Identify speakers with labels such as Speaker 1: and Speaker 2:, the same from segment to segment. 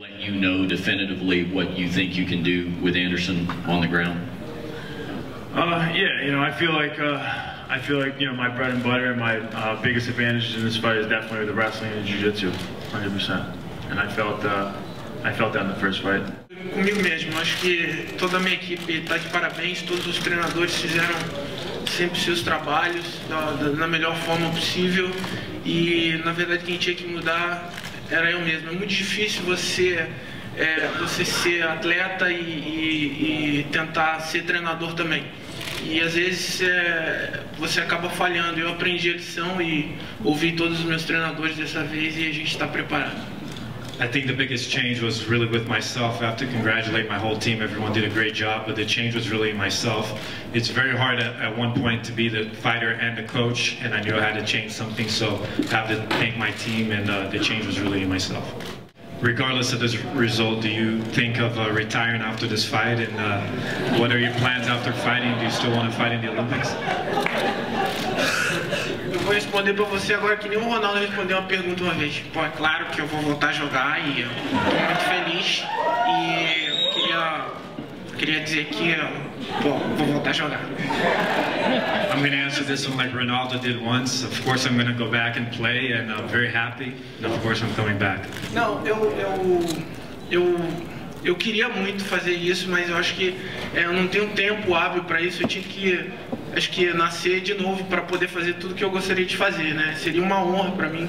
Speaker 1: Let you know definitively what you think you can do with Anderson on the ground?
Speaker 2: Yeah, you know, I feel like you know, my bread and butter and my biggest advantages in this fight is definitely the wrestling and jiu-jitsu, 100%. And I felt that in the first fight.
Speaker 3: Comigo mesmo, acho que toda a minha equipe está de parabéns, todos os treinadores fizeram sempre seus trabalhos da melhor forma possível e na verdade quem tinha que mudar era eu mesmo. É muito difícil você ser atleta e tentar ser treinador também. E às vezes você acaba falhando. Eu aprendi a lição e ouvi todos os meus treinadores dessa vez e a gente está preparado.
Speaker 4: I think the biggest change was really with myself. I have to congratulate my whole team. Everyone did a great job, but the change was really myself. It's very hard at one point to be the fighter and the coach, and I knew I had to change something, so I have to thank my team, and the change was really myself. Regardless of this result, do you think of retiring after this fight, and what are your plans after fighting? Do you still want to fight in the Olympics?
Speaker 3: Eu vou responder para você agora que nem o Ronaldo respondeu uma pergunta uma vez. Pô, é claro que eu vou voltar a jogar e eu estou muito feliz e eu queria dizer que pô, vou voltar a jogar.
Speaker 4: I'm going to answer this one like Ronaldo did once. Of course I'm going to go back and play, and I'm very happy. And of course I'm coming back.
Speaker 3: Não, eu queria muito fazer isso, mas eu acho que eu não tenho tempo hábil para isso. Eu tinha que, acho que, nascer de novo para poder fazer tudo que eu gostaria de fazer, né? Seria uma honra para mim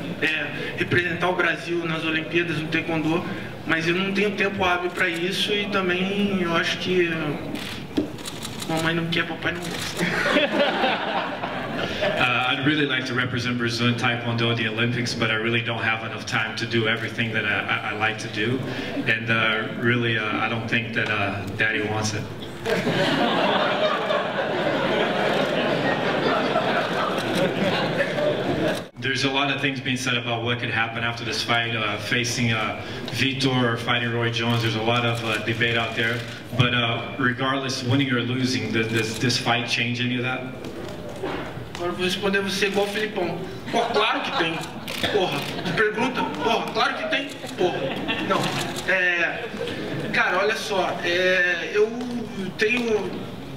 Speaker 3: representar o Brasil nas Olimpíadas no Taekwondo, mas eu não tenho tempo hábil para isso e também eu acho que mamãe não quer, papai não gosta.
Speaker 4: I'd really like to represent Brazil in Taekwondo at the Olympics, but I really don't have enough time to do everything that I like to do. And really, I don't think that Daddy wants it. There's a lot of things being said about what could happen after this fight, facing Vitor or fighting Roy Jones. There's a lot of debate out there. But regardless, winning or losing, does this fight change any of that?
Speaker 3: Agora eu vou responder você igual o Filipão. Pô, claro que tem. Porra. Te pergunta? Porra, claro que tem. Porra. Não. Cara, olha só. Eu tenho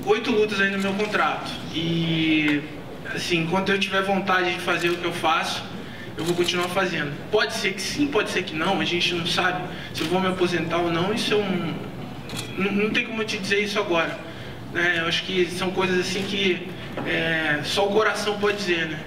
Speaker 3: 8 lutas aí no meu contrato. E, assim, enquanto eu tiver vontade de fazer o que eu faço, eu vou continuar fazendo. Pode ser que sim, pode ser que não. A gente não sabe se eu vou me aposentar ou não. Isso não tem como eu te dizer isso agora. Eu acho que são coisas assim que só o coração pode dizer, né?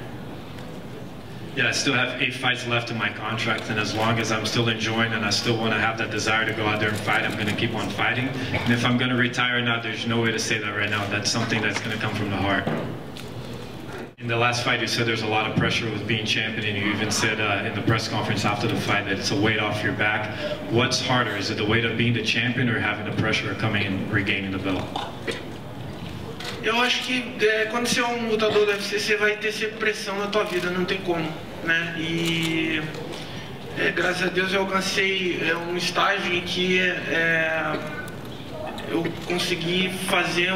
Speaker 4: Yeah, I still have 8 fights left in my contract, and as long as I'm still enjoying and I still want to have that desire to go out there and fight, I'm going to keep on fighting. And if I'm going to retire or not, there's no way to say that right now. That's something that's going to come from the heart. In the last fight, you said there's a lot of pressure with being champion, and you even said in the press conference after the fight that it's a weight off your back. What's harder? Is it the weight of being the champion or having the pressure of coming and regaining the belt?
Speaker 3: Eu acho que quando você é um lutador do UFC, você vai ter sempre pressão na tua vida, não tem como, né? E graças a Deus eu alcancei um estágio em que eu consegui fazer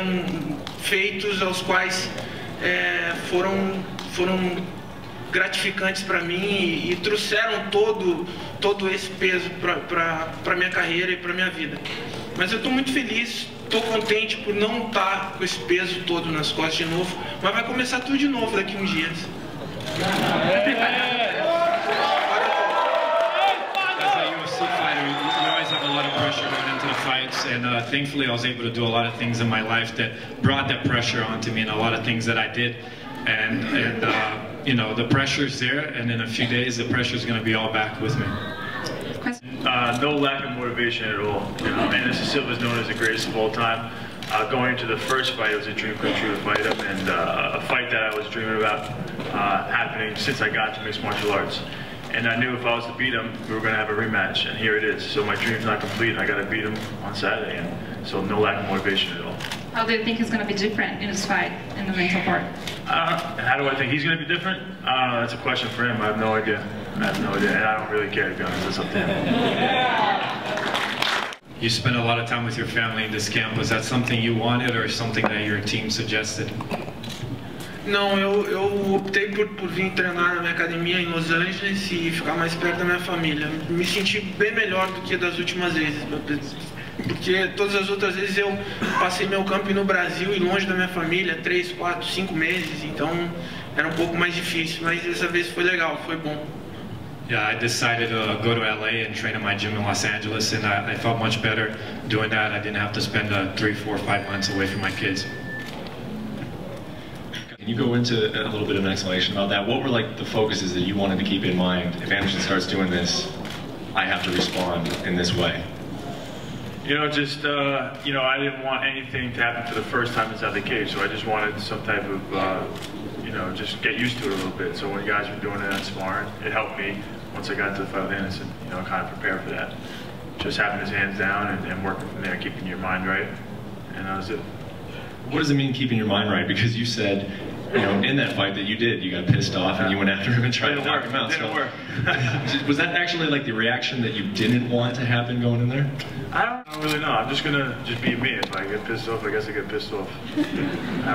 Speaker 3: feitos aos quais foram gratificantes para mim e trouxeram todo esse peso para minha carreira e para minha vida. Mas eu estou muito feliz. Estou contente por não estar com esse peso todo nas costas de novo, mas vai começar tudo de novo daqui uns dias.
Speaker 4: As a UFC fighter, you always have a lot of pressure going into the fights, and thankfully I was able to do a lot of things in my life that brought that pressure onto me, and a lot of things that I did, and you know, the pressure's there, and in a few days the pressure's going to be all back with me.
Speaker 2: No lack of motivation at all. You know, Anderson Silva is known as the greatest of all time. Going into the first fight, it was a dream come true to fight him, and a fight that I was dreaming about happening since I got to mixed martial arts. And I knew if I was to beat him, we were going to have a rematch, and here it is. So my dream's not complete. I got to beat him on Saturday, and so no lack of motivation at all.
Speaker 5: How do you think he's going to be different in this fight, in the mental part?
Speaker 2: How do I think he's going to be different? That's a question for him. I have no idea. I have no idea, and I don't really care, to be honest. That's up to him.
Speaker 4: You spent a lot of time with your family in this camp. Was that something you wanted or something that your team suggested?
Speaker 3: Não, eu optei por vir treinar na minha academia em Los Angeles e ficar mais perto da minha família. Me senti bem melhor do que das últimas vezes, porque todas as outras vezes eu passei meu campo no Brasil e longe da minha família, 3, 4, 5 meses, então era um pouco mais difícil, mas dessa vez foi legal, foi bom.
Speaker 4: Yeah, I decided to go to LA and train at my gym in Los Angeles, and I felt much better doing that. I didn't have to spend 3, 4, 5 months away from my kids.
Speaker 6: Can you go into a little bit of an explanation about that? What were like the focuses that you wanted to keep in mind? If Anderson starts doing this, I have to respond in this way.
Speaker 2: You know, just, you know, I didn't want anything to happen for the first time inside the cage, so I just wanted some type of, you know, just get used to it a little bit. So when guys were doing it and sparring, it helped me once I got into the fight with Anderson, you know, kind of prepare for that. Just having his hands down and working from there, keeping your mind right, and that was it.
Speaker 6: What does it mean keeping your mind right? Because you said, you know, in that fight that you did, you got pissed off and you went after him and tried to knock him out.
Speaker 2: It didn't work.
Speaker 6: Was that actually like the reaction that you didn't want to happen going in there?
Speaker 2: I don't really know. I'm just gonna be me. If I get pissed off, I guess I get pissed off. I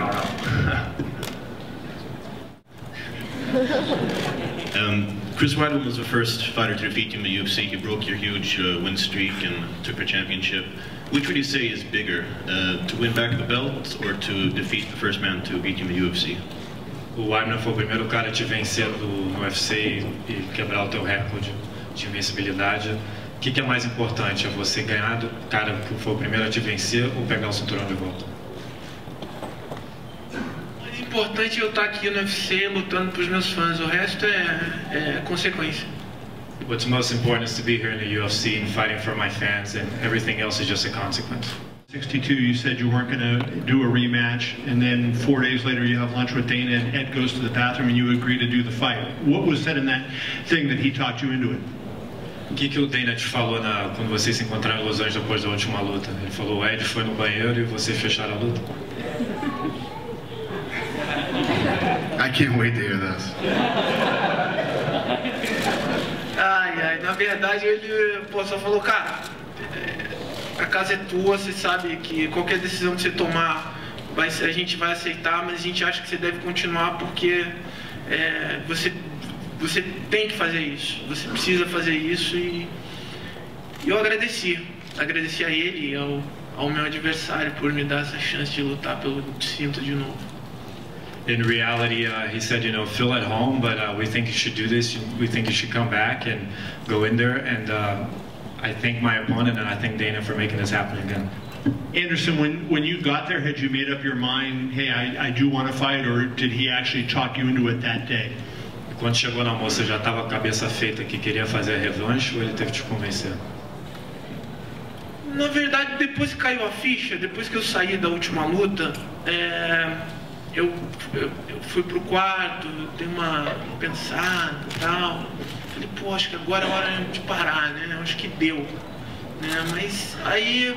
Speaker 2: don't know.
Speaker 7: Chris Weidman was the first fighter to defeat you in the UFC. He broke your huge win streak and took the championship. Which would you say is bigger, to win back the belt or to defeat the first man to beat you in the UFC?
Speaker 4: O Weidman foi o primeiro cara a te vencer no UFC e quebrar o teu recorde de invencibilidade. O que é mais importante? É você ganhar do cara que foi o primeiro a te vencer ou pegar o cinturão de volta?
Speaker 3: O importante é eu estar aqui no UFC lutando para os meus fãs, o resto é consequência.
Speaker 4: What's most important is to be here in the UFC and fighting for my fans, and everything else is just a consequence.
Speaker 8: 62, you said you weren't going to do a rematch, and then 4 days later you have lunch with Dana and Ed goes to the bathroom and you agree to do the fight. What was said in that thing that he talked you into it?
Speaker 4: O que o Dana te falou quando vocês se encontraram em Los Angeles depois da última luta? Ele falou, o Ed foi no banheiro e vocês fecharam a luta?
Speaker 7: I can't wait to hear this.
Speaker 3: Na verdade ele só falou, cara, a casa é tua, você sabe que qualquer decisão que você tomar, a gente vai aceitar, mas a gente acha que você deve continuar porque você tem que fazer isso, você precisa fazer isso e eu agradeci a ele e ao meu adversário por me dar essa chance de lutar pelo cinto de novo.
Speaker 4: In reality, he said, you know, feel at home, but we think you should do this. We think you should come back and go in there. And I thank my opponent and I thank Dana for making this happen again.
Speaker 8: Anderson, when you got there, had you made up your mind, hey, I do want to fight, or did he actually talk you into it that day?
Speaker 4: Quando chegou na moça, já estava com a cabeça feita que queria fazer a revanche ou ele teve que te convencer?
Speaker 3: Na verdade, depois que caiu a ficha, depois que eu saí da última luta, eu fui pro quarto, dei uma pensada e tal. Falei, pô, acho que agora é hora de parar, né? Acho que deu. Né? Mas aí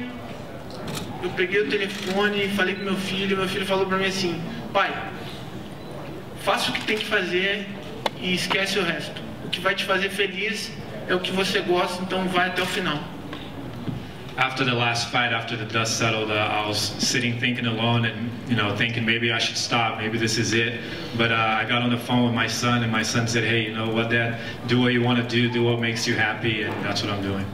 Speaker 3: eu peguei o telefone e falei com meu filho falou pra mim assim, pai, faça o que tem que fazer e esquece o resto. O que vai te fazer feliz é o que você gosta, então vai até o final.
Speaker 4: After the last fight, after the dust settled, I was sitting thinking alone and, you know, thinking maybe I should stop, maybe this is it. But I got on the phone with my son and my son said, hey, you know what, Dad, do what you want to do what makes you happy, and that's what I'm doing.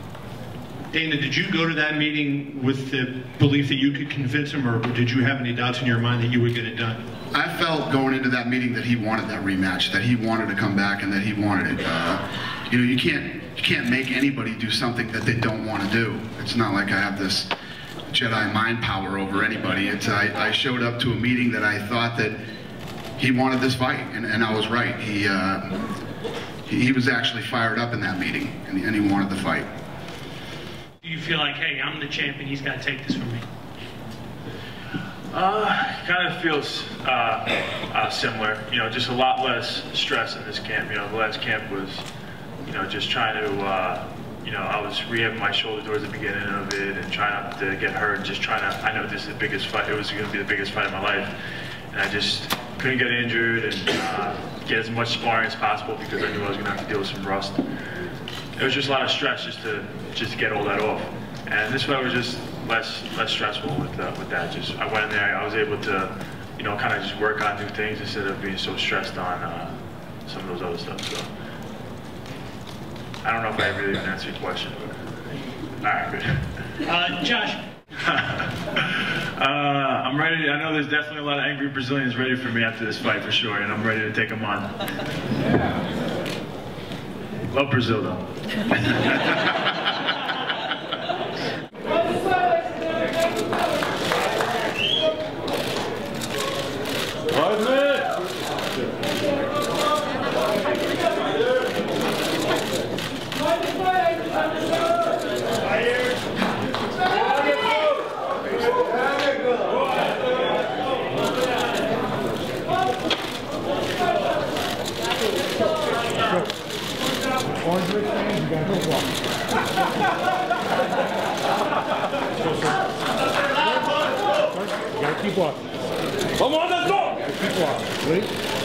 Speaker 8: Dana, did you go to that meeting with the belief that you could convince him, or did you have any doubts in your mind that you would get it done?
Speaker 9: I felt going into that meeting that he wanted that rematch, that he wanted to come back and that he wanted it. You know, you can't make anybody do something that they don't want to do. It's not like I have this Jedi mind power over anybody. I showed up to a meeting that I thought that he wanted this fight, and I was right. He was actually fired up in that meeting, and he wanted the fight.
Speaker 10: Do you feel like, hey, I'm the champion, he's got to take this from me?
Speaker 2: Kind of feels similar. You know, just a lot less stress in this camp. You know, the last camp was, you know, just trying to, you know, I was rehabbing my shoulder towards the beginning of it and trying not to get hurt, just trying to, I know this is the biggest fight, it was going to be the biggest fight of my life. And I just couldn't get injured and get as much sparring as possible because I knew I was going to have to deal with some rust. It was just a lot of stress just to get all that off. And this fight was just less stressful with that. Just I went in there, I was able to you know, kind of just work on new things instead of being so stressed on some of those other stuff. So I don't know if I really even answered your question, but all right, good.
Speaker 10: Josh.
Speaker 2: I'm ready. I know there's definitely a lot of angry Brazilians ready for me after this fight for sure, and I'm ready to take them on. Love Brazil though.
Speaker 11: Keep walking. Come on, let's go! Keep walking. Ready?